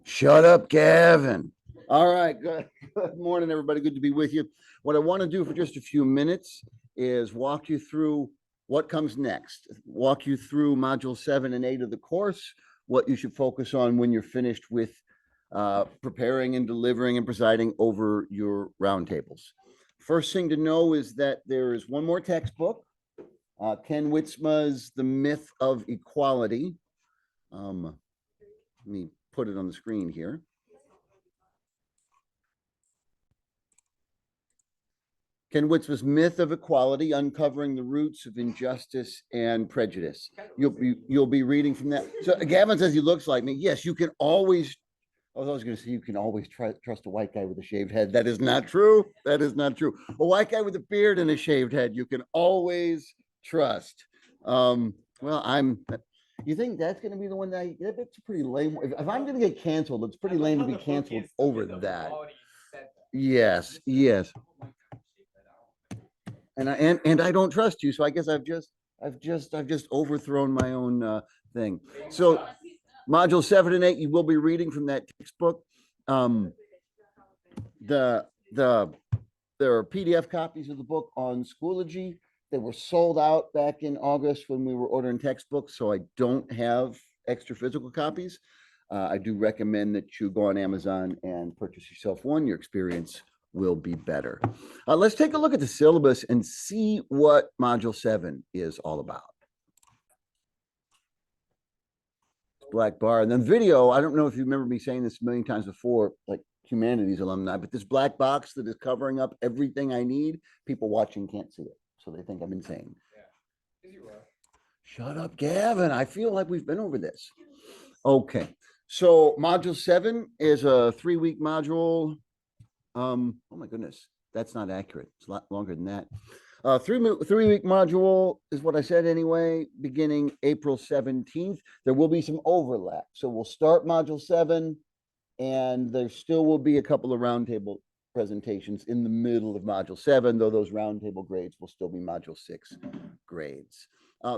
Shut up, Gavin. All right, good morning, everybody. Good to be with you. What I want to do for just a few minutes is walk you through what comes next, walk you through module 7 and 8 of the course, what you should focus on when you're finished with preparing and delivering and presiding over your roundtables. First thing to know is that there is one more textbook, Ken Witzma's The Myth of Equality. Let me put it on the screen here. Ken Witzma's Myth of Equality, Uncovering the Roots of Injustice and Prejudice. You'll be reading from that. So Gavin says he looks like me. Yes, you can always, I was going to say you can always trust a white guy with a shaved head. That is not true. That is not true. A white guy with a beard and a shaved head, you can always trust. Well, you think that's going to be the one that's pretty lame. If I'm going to get canceled, it's pretty lame to be canceled over that. Yes, yes. And I don't trust you, so I guess I've just overthrown my own thing. So module 7 and 8, you will be reading from that textbook. There are PDF copies of the book on Schoology. They were sold out back in August when we were ordering textbooks, so I don't have extra physical copies. I do recommend that you go on Amazon and purchase yourself one. Your experience will be better. Let's take a look at the syllabus and see what module 7 is all about. Black bar, and then video. I don't know if you remember me saying this a million times before, like humanities alumni, but this black box that is covering up everything I need, people watching can't see it, so they think I'm insane. Yeah. Shut up, Gavin. I feel like we've been over this. Okay, so module 7 is a 3-week module. Oh my goodness, that's not accurate. It's a lot longer than that. 3-week module is what I said anyway, beginning April 17th. There will be some overlap. So we'll start module 7, and there still will be a couple of roundtable presentations in the middle of module 7, though those roundtable grades will still be module 6 grades.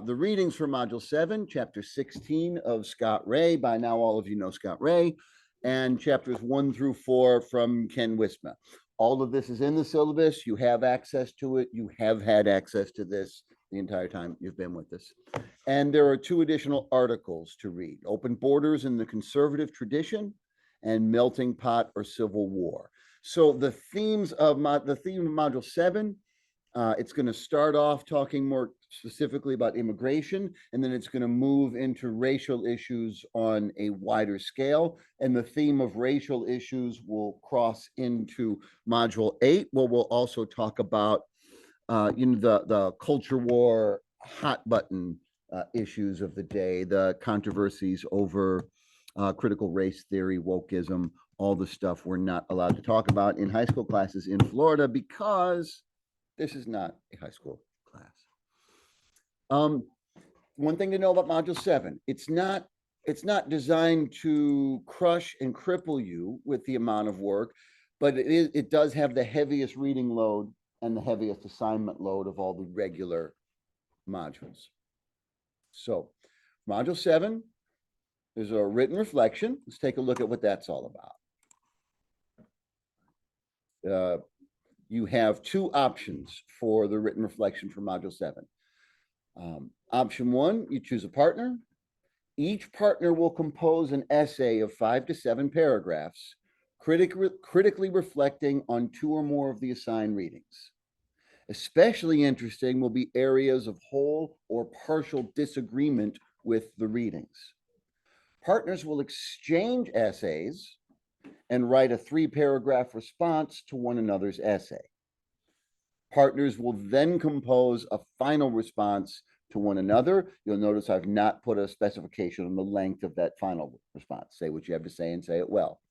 The readings for module 7, chapter 16 of Scott Ray. By now, all of you know Scott Ray. And chapters 1 through 4 from Ken Witzma. All of this is in the syllabus. You have access to it. You have had access to this the entire time you've been with us. And there are 2 additional articles to read: Open Borders in the Conservative Tradition and Melting Pot or Civil War. So the theme of module 7, it's going to start off talking more specifically about immigration, and then it's going to move into racial issues on a wider scale. And the theme of racial issues will cross into module 8, where we'll also talk about the culture war hot button issues of the day, the controversies over critical race theory, wokeism, all the stuff we're not allowed to talk about in high school classes in Florida because this is not a high school class. One thing to know about module 7, it's not designed to crush and cripple you with the amount of work, but it does have the heaviest reading load and the heaviest assignment load of all the regular modules. So module 7, there's a written reflection. Let's take a look at what that's all about. You have 2 options for the written reflection for module 7. Option 1, you choose a partner. Each partner will compose an essay of 5 to 7 paragraphs, critically reflecting on 2 or more of the assigned readings. Especially interesting will be areas of whole or partial disagreement with the readings. Partners will exchange essays and write a 3-paragraph response to one another's essay. Partners will then compose a final response to one another. You'll notice I've not put a specification on the length of that final response. Say what you have to say and say it well.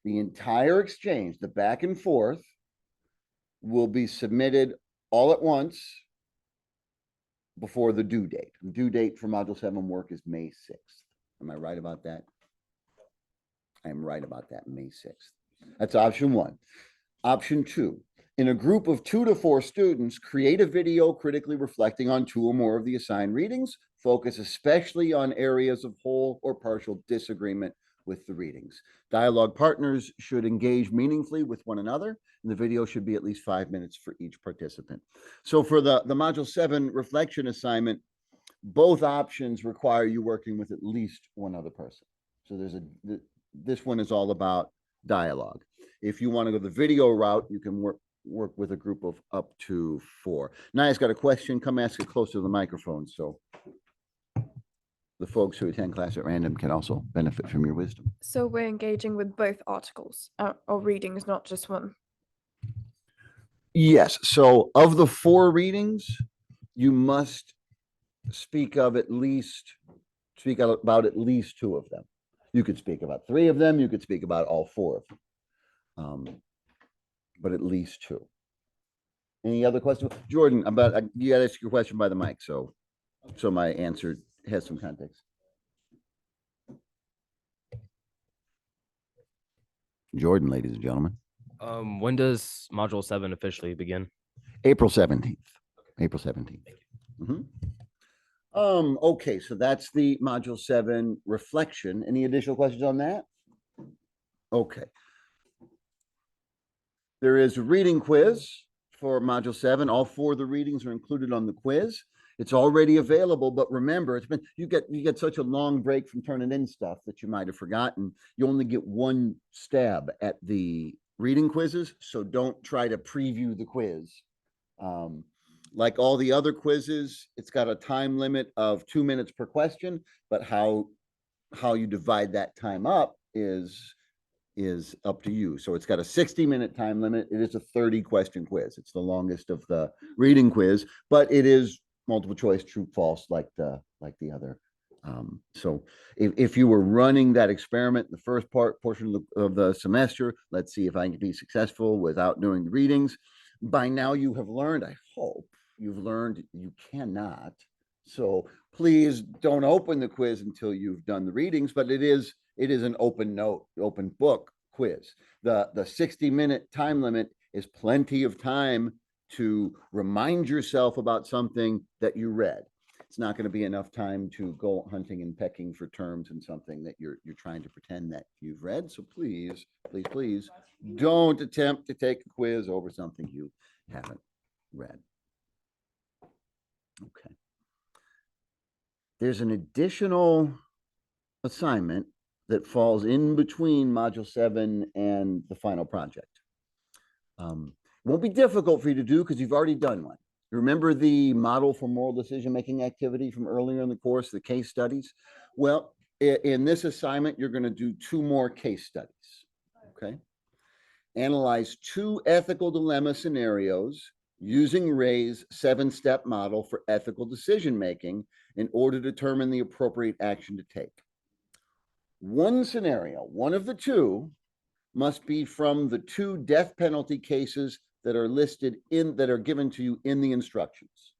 The entire exchange, the back and forth, will be submitted all at once before the due date. The due date for module 7 work is May 6th. Am I right about that? I am right about that, May 6th. That's option 1. Option 2, in a group of 2 to 4 students, create a video critically reflecting on 2 or more of the assigned readings. Focus especially on areas of whole or partial disagreement with the readings. Dialogue partners should engage meaningfully with one another, and the video should be at least 5 minutes for each participant. So for the Module 7 reflection assignment, both options require you working with at least one other person. So this one is all about dialogue. If you want to go the video route, you can work with a group of up to 4. Naya's got a question. Come ask it closer to the microphone so the folks who attend class at random can also benefit from your wisdom. So we're engaging with both articles or readings, not just one. Yes. So of the 4 readings, you must speak about at least 2 of them. You could speak about 3 of them. You could speak about all 4 of them. But at least 2. Any other questions? Jordan, you got to ask your question by the mic, so my answer has some context. Jordan, ladies and gentlemen. When does Module 7 officially begin? April 17th. April 17th. Okay, so that's the Module 7 reflection. Any additional questions on that? Okay. There is a reading quiz for Module 7. All 4 of the readings are included on the quiz. It's already available, but remember, you get such a long break from turning in stuff that you might have forgotten. You only get 1 stab at the reading quizzes, so don't try to preview the quiz. Like all the other quizzes, it's got a time limit of 2 minutes per question, but how you divide that time up is up to you. So it's got a 60-minute time limit. It is a 30-question quiz. It's the longest of the reading quiz, but it is multiple choice, true, false, like the other. So if you were running that experiment in the first portion of the semester, let's see if I can be successful without doing the readings. By now you have learned, I hope you've learned, you cannot. So please don't open the quiz until you've done the readings, but it is an open book quiz. The 60-minute time limit is plenty of time to remind yourself about something that you read. It's not going to be enough time to go hunting and pecking for terms in something that you're trying to pretend that you've read. So please don't attempt to take a quiz over something you haven't read. Okay. There's an additional assignment that falls in between Module 7 and the final project. It won't be difficult for you to do because you've already done one. Remember the model for moral decision-making activity from earlier in the course, the case studies? Well, in this assignment, you're going to do 2 more case studies, okay? Analyze 2 ethical dilemma scenarios using Ray's 7-step model for ethical decision-making in order to determine the appropriate action to take. One scenario, one of the 2, must be from the 2 death penalty cases that are listed that are given to you in the instructions.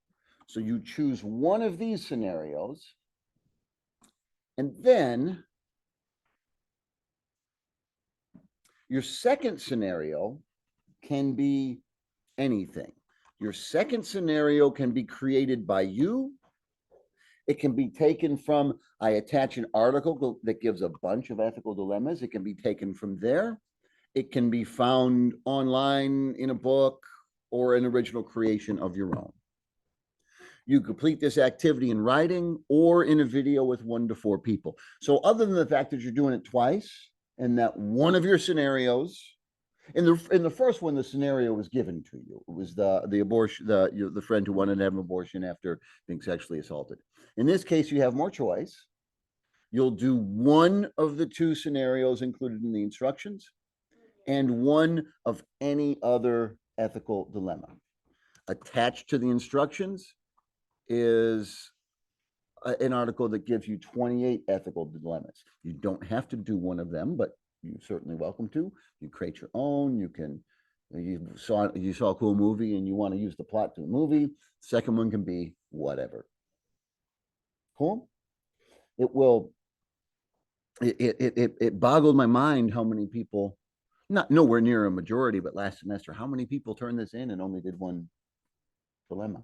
So you choose one of these scenarios, and then your second scenario can be anything. Your second scenario can be created by you. It can be taken from, I attach an article that gives a bunch of ethical dilemmas. It can be taken from there. It can be found online in a book or an original creation of your own. You complete this activity in writing or in a video with 1 to 4 people. So other than the fact that you're doing it twice and that one of your scenarios, in the first one, the scenario was given to you. It was the abortion, the friend who wanted to have an abortion after being sexually assaulted. In this case, you have more choice. You'll do one of the 2 scenarios included in the instructions and one of any other ethical dilemma. Attached to the instructions is an article that gives you 28 ethical dilemmas. You don't have to do one of them, but you're certainly welcome to. You create your own. You saw a cool movie and you want to use the plot to the movie. Second one can be whatever. Cool. It boggled my mind how many people, not nowhere near a majority, but last semester, how many people turned this in and only did one dilemma.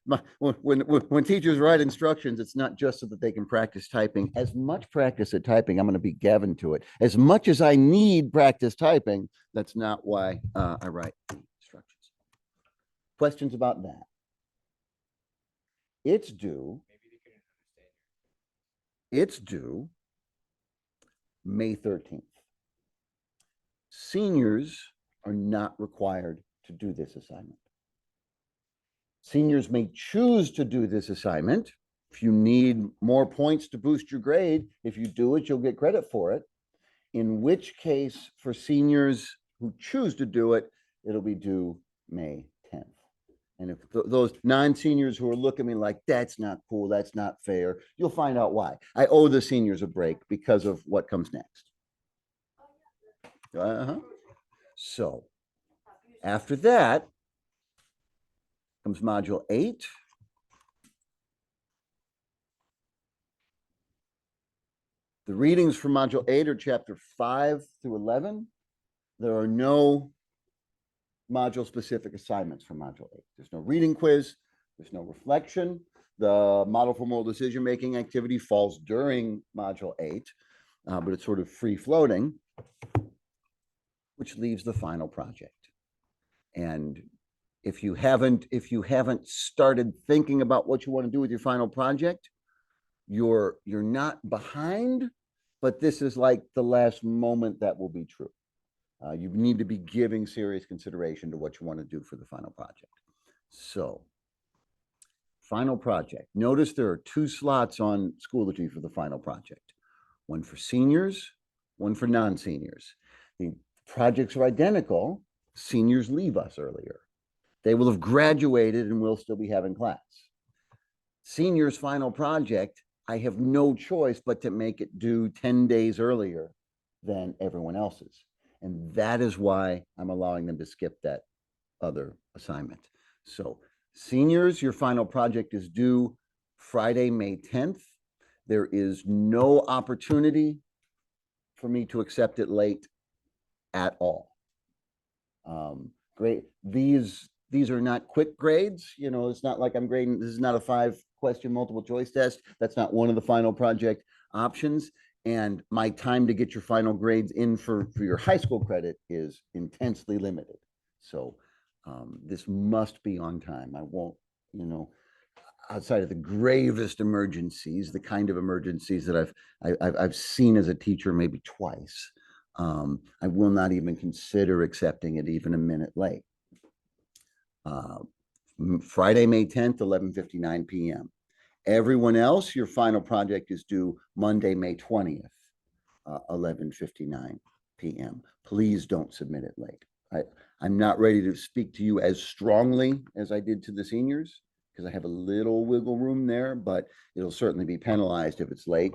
When teachers write instructions, it's not just so that they can practice typing. As much practice at typing, I'm going to beat Gavin to it. As much as I need practice typing, that's not why I write the instructions. Questions about that? It's due. It's due May 13th. Seniors are not required to do this assignment. Seniors may choose to do this assignment. If you need more points to boost your grade, if you do it, you'll get credit for it. In which case, for seniors who choose to do it, it'll be due May 10th. And if those non-seniors who are looking at me like, that's not cool, that's not fair, you'll find out why. I owe the seniors a break because of what comes next. So after that comes module 8. The readings for module 8 are chapter 5 through 11. There are no module specific assignments for module 8. There's no reading quiz. There's no reflection. The model for moral decision making activity falls during module 8, but it's sort of free floating, which leaves the final project. And if you haven't started thinking about what you want to do with your final project, you're not behind, but this is like the last moment that will be true. You need to be giving serious consideration to what you want to do for the final project. So, final project. Notice there are 2 slots on Schoology for the final project. One for seniors, one for non-seniors. The projects are identical. Seniors leave us earlier. They will have graduated and will still be having class. Seniors' final project, I have no choice but to make it due 10 days earlier than everyone else's. And that is why I'm allowing them to skip that other assignment. So seniors, your final project is due Friday, May 10th. There is no opportunity for me to accept it late at all. Great. These are not quick grades. You know, it's not like I'm grading. This is not a 5-question multiple choice test. That's not one of the final project options. And my time to get your final grades in for your high school credit is intensely limited. So this must be on time. I won't, you know, outside of the gravest emergencies, the kind of emergencies that I've seen as a teacher maybe twice, I will not even consider accepting it even a minute late. Friday, May 10th, 11:59 p.m. Everyone else, your final project is due Monday, May 20th, 11:59 p.m. Please don't submit it late. I'm not ready to speak to you as strongly as I did to the seniors because I have a little wiggle room there, but it'll certainly be penalized if it's late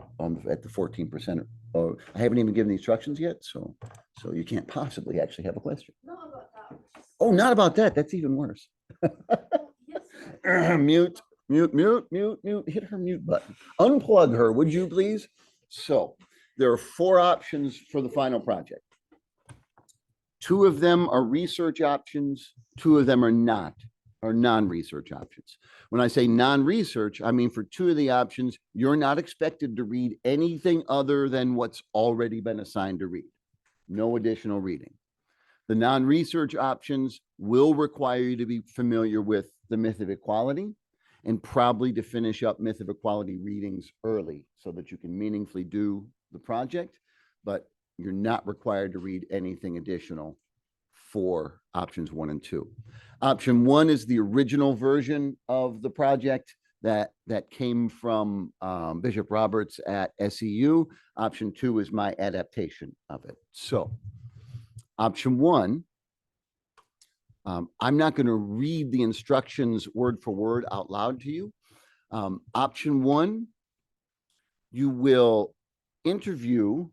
at the 14%. I haven't even given the instructions yet, so you can't possibly actually have a question. Not about that. Oh, not about that. That's even worse. Yes. Mute. Hit her mute button. Unplug her, would you please? So there are 4 options for the final project. 2 of them are research options. 2 of them are non-research options. When I say non-research, I mean for 2 of the options, you're not expected to read anything other than what's already been assigned to read. No additional reading. The non-research options will require you to be familiar with the myth of equality and probably to finish up myth of equality readings early so that you can meaningfully do the project, but you're not required to read anything additional for options 1 and 2. Option 1 is the original version of the project that came from Bishop Roberts at SEU. Option 2 is my adaptation of it. So option 1, I'm not going to read the instructions word for word out loud to you. Option 1, you will interview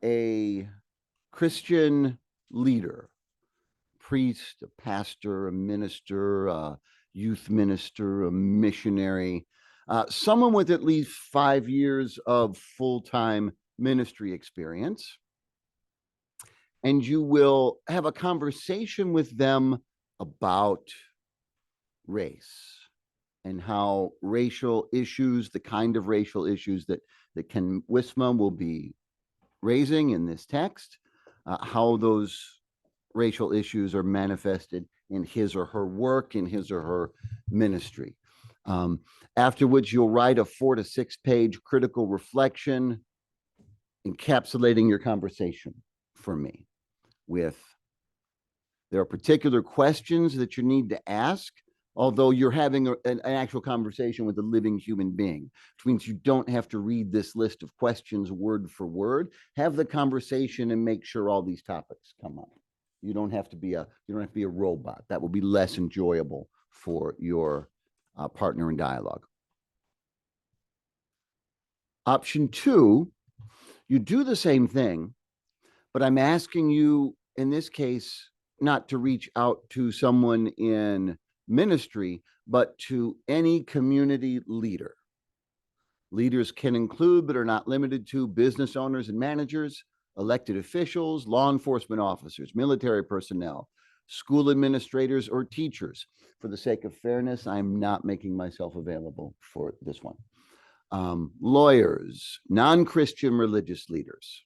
a Christian leader, priest, a pastor, a minister, a youth minister, a missionary, someone with at least 5 years of full-time ministry experience. And you will have a conversation with them about race and how racial issues, the kind of racial issues that Ken Wisma will be raising in this text, how those racial issues are manifested in his or her work, in his or her ministry. Afterwards, you'll write a 4 to 6 page critical reflection encapsulating your conversation for me with, there are particular questions that you need to ask, although you're having an actual conversation with a living human being, which means you don't have to read this list of questions word for word. Have the conversation and make sure all these topics come up. You don't have to be a robot. That will be less enjoyable for your partner in dialogue. Option 2, you do the same thing, but I'm asking you in this case not to reach out to someone in ministry, but to any community leader. Leaders can include, but are not limited to, business owners and managers, elected officials, law enforcement officers, military personnel, school administrators, or teachers. For the sake of fairness, I'm not making myself available for this one. Lawyers, non-Christian religious leaders,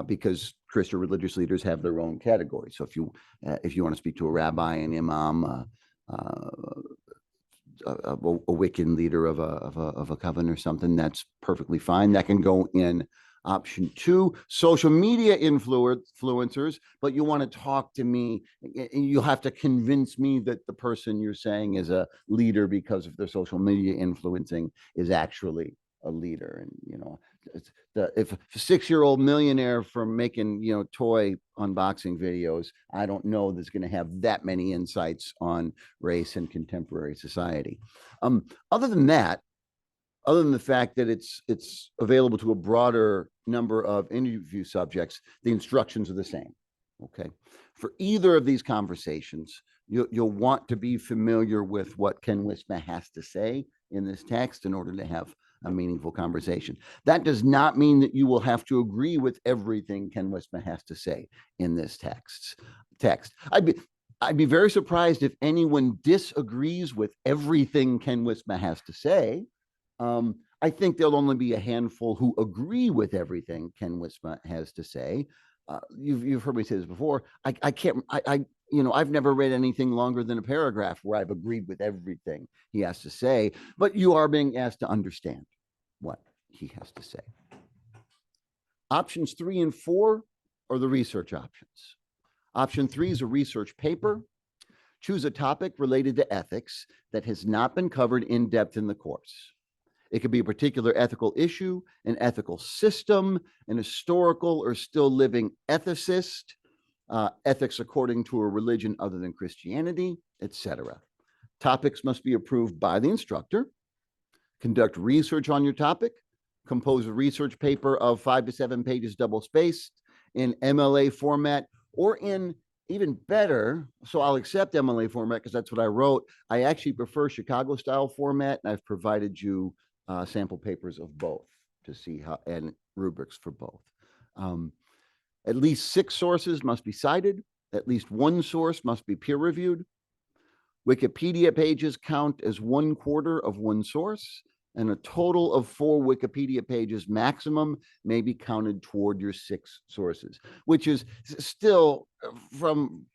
because Christian religious leaders have their own category. So if you want to speak to a rabbi, an imam, a Wiccan leader of a coven or something, that's perfectly fine. That can go in option 2. Social media influencers, but you want to talk to me, you'll have to convince me that the person you're saying is a leader because of their social media influencing is actually a leader. And if a 6-year-old millionaire from making toy unboxing videos, I don't know that's going to have that many insights on race and contemporary society. Other than that, other than the fact that it's available to a broader number of interview subjects, the instructions are the same. Okay, for either of these conversations, you'll want to be familiar with what Ken Wisma has to say in this text in order to have a meaningful conversation. That does not mean that you will have to agree with everything Ken Wisma has to say in this text. I'd be very surprised if anyone disagrees with everything Ken Wisma has to say. I think there'll only be a handful who agree with everything Ken Wisma has to say. You've heard me say this before. I've never read anything longer than a paragraph where I've agreed with everything he has to say, but you are being asked to understand what he has to say. Options 3 and 4 are the research options. Option 3 is a research paper. Choose a topic related to ethics that has not been covered in depth in the course. It could be a particular ethical issue, an ethical system, an historical or still living ethicist, ethics according to a religion other than Christianity, etc. Topics must be approved by the instructor. Conduct research on your topic. Compose a research paper of 5 to 7 pages double-spaced in MLA format, or in even better, so I'll accept MLA format because that's what I wrote. I actually prefer Chicago style format, and I've provided you sample papers of both to see how, and rubrics for both. At least 6 sources must be cited. At least 1 source must be peer reviewed. Wikipedia pages count as 1/4 of 1 source, and a total of 4 Wikipedia pages maximum may be counted toward your 6 sources, which is still, from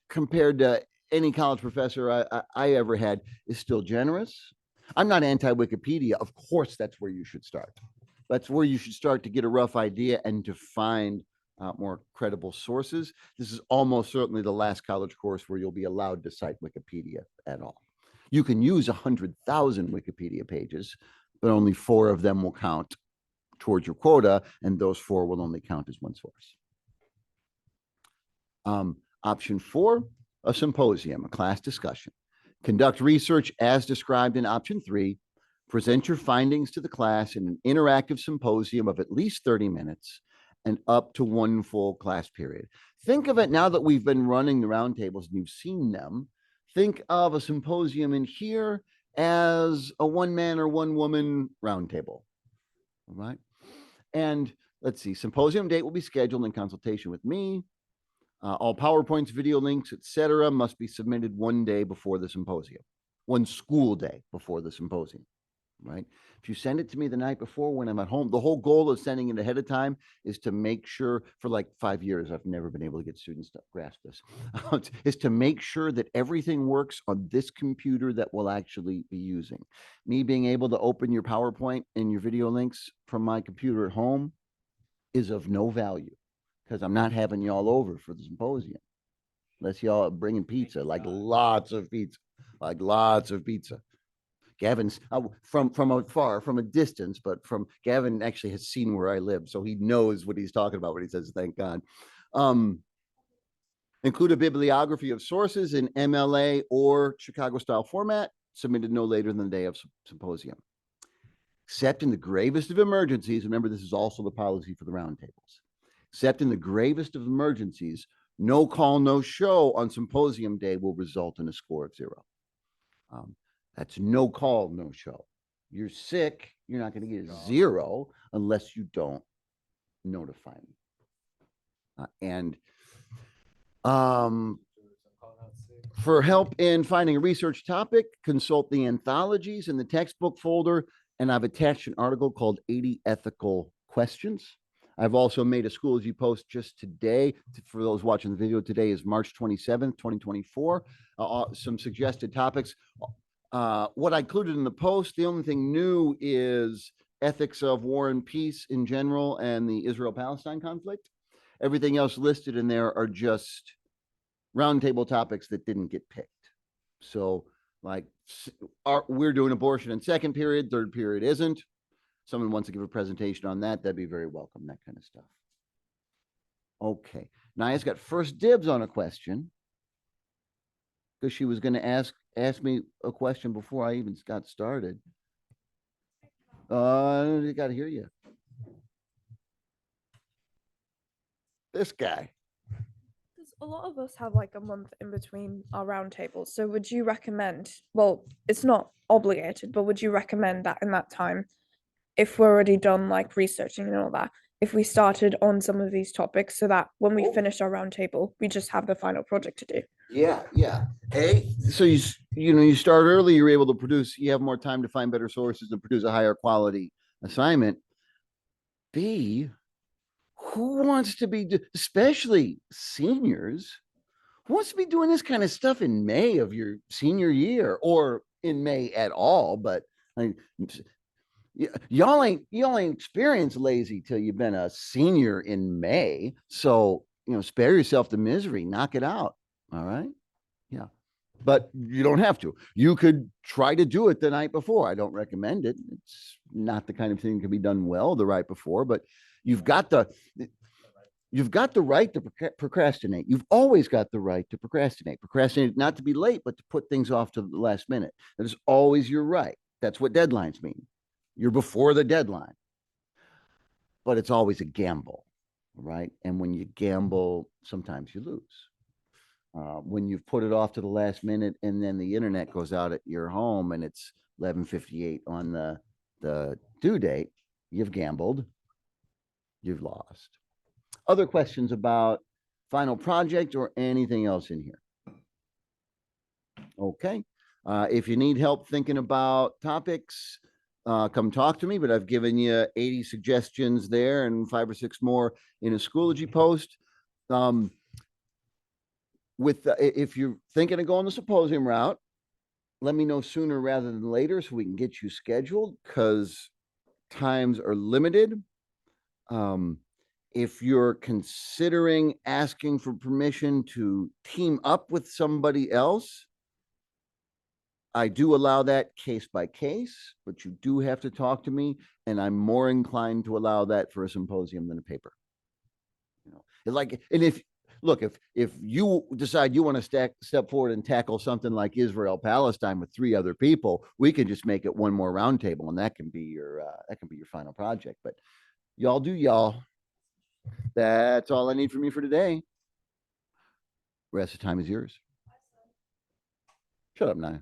compared to any college professor I ever had, is still generous. I'm not anti-Wikipedia. Of course, that's where you should start. That's where you should start to get a rough idea and to find more credible sources. This is almost certainly the last college course where you'll be allowed to cite Wikipedia at all. You can use 100,000 Wikipedia pages, but only 4 of them will count towards your quota, and those 4 will only count as 1 source. Option 4, a symposium, a class discussion. Conduct research as described in option 3. Present your findings to the class in an interactive symposium of at least 30 minutes and up to 1 full class period. Think of it, now that we've been running the roundtables and you've seen them, think of a symposium in here as a 1-man or 1-woman roundtable. All right. And let's see, symposium date will be scheduled in consultation with me. All PowerPoints, video links, etc., must be submitted 1 day before the symposium. one school day before the symposium, right? If you send it to me the night before when I'm at home, the whole goal of sending it ahead of time is to make sure, for like 5 years, I've never been able to get students to grasp this, is to make sure that everything works on this computer that we'll actually be using. Me being able to open your PowerPoint and your video links from my computer at home is of no value because I'm not having y'all over for the symposium. Unless y'all are bringing pizza, like lots of pizza, like lots of pizza. Gavin's from afar, from a distance, but from Gavin actually has seen where I live, so he knows what he's talking about when he says, thank God. Include a bibliography of sources in MLA or Chicago style format, submitted no later than the day of symposium. Except in the gravest of emergencies, remember this is also the policy for the roundtables, except in the gravest of emergencies, no call, no show on symposium day will result in a score of 0. That's no call, no show. You're sick, you're not going to get a 0 unless you don't notify me. For help in finding a research topic, consult the anthologies in the textbook folder, and I've attached an article called 80 Ethical Questions. I've also made a Schoology post just today. For those watching the video, today is March 27th, 2024. Some suggested topics. What I included in the post, the only thing new is ethics of war and peace in general and the Israel-Palestine conflict. Everything else listed in there are just roundtable topics that didn't get picked. So like we're doing abortion in second period, third period isn't. Someone wants to give a presentation on that, that'd be very welcome, that kind of stuff. Okay, Naya's got first dibs on a question because she was going to ask me a question before I even got started. I got to hear you. This guy. Because a lot of us have like a month in between our roundtables. So would you recommend, well, it's not obligated, but would you recommend that in that time, if we're already done like researching and all that, if we started on some of these topics so that when we finish our roundtable, we just have the final project to do? Yeah. Hey, so you start early, you're able to produce, you have more time to find better sources and produce a higher quality assignment. B, who wants to be, especially seniors, who wants to be doing this kind of stuff in May of your senior year or in May at all? But I mean, y'all ain't experienced lazy till you've been a senior in May. So, spare yourself the misery, knock it out. All right. Yeah. But you don't have to. You could try to do it the night before. I don't recommend it. It's not the kind of thing that can be done well the night before, but you've got the right to procrastinate. You've always got the right to procrastinate. Procrastinate not to be late, but to put things off to the last minute. That is always your right. That's what deadlines mean. You're before the deadline. But it's always a gamble, right? And when you gamble, sometimes you lose. When you've put it off to the last minute and then the internet goes out at your home and it's 11:58 on the due date, you've gambled, you've lost. Other questions about final project or anything else in here? Okay. If you need help thinking about topics, come talk to me, but I've given you 80 suggestions there and 5 or 6 more in a Schoology post. If you're thinking of going the symposium route, let me know sooner rather than later so we can get you scheduled because times are limited. If you're considering asking for permission to team up with somebody else, I do allow that case by case, but you do have to talk to me, and I'm more inclined to allow that for a symposium than a paper. If you decide you want to step forward and tackle something like Israel Palestine with 3 other people, we can just make it one more roundtable, and that can be your final project. But y'all do y'all. That's all I need from you for today. Rest of the time is yours. Shut up, Naya.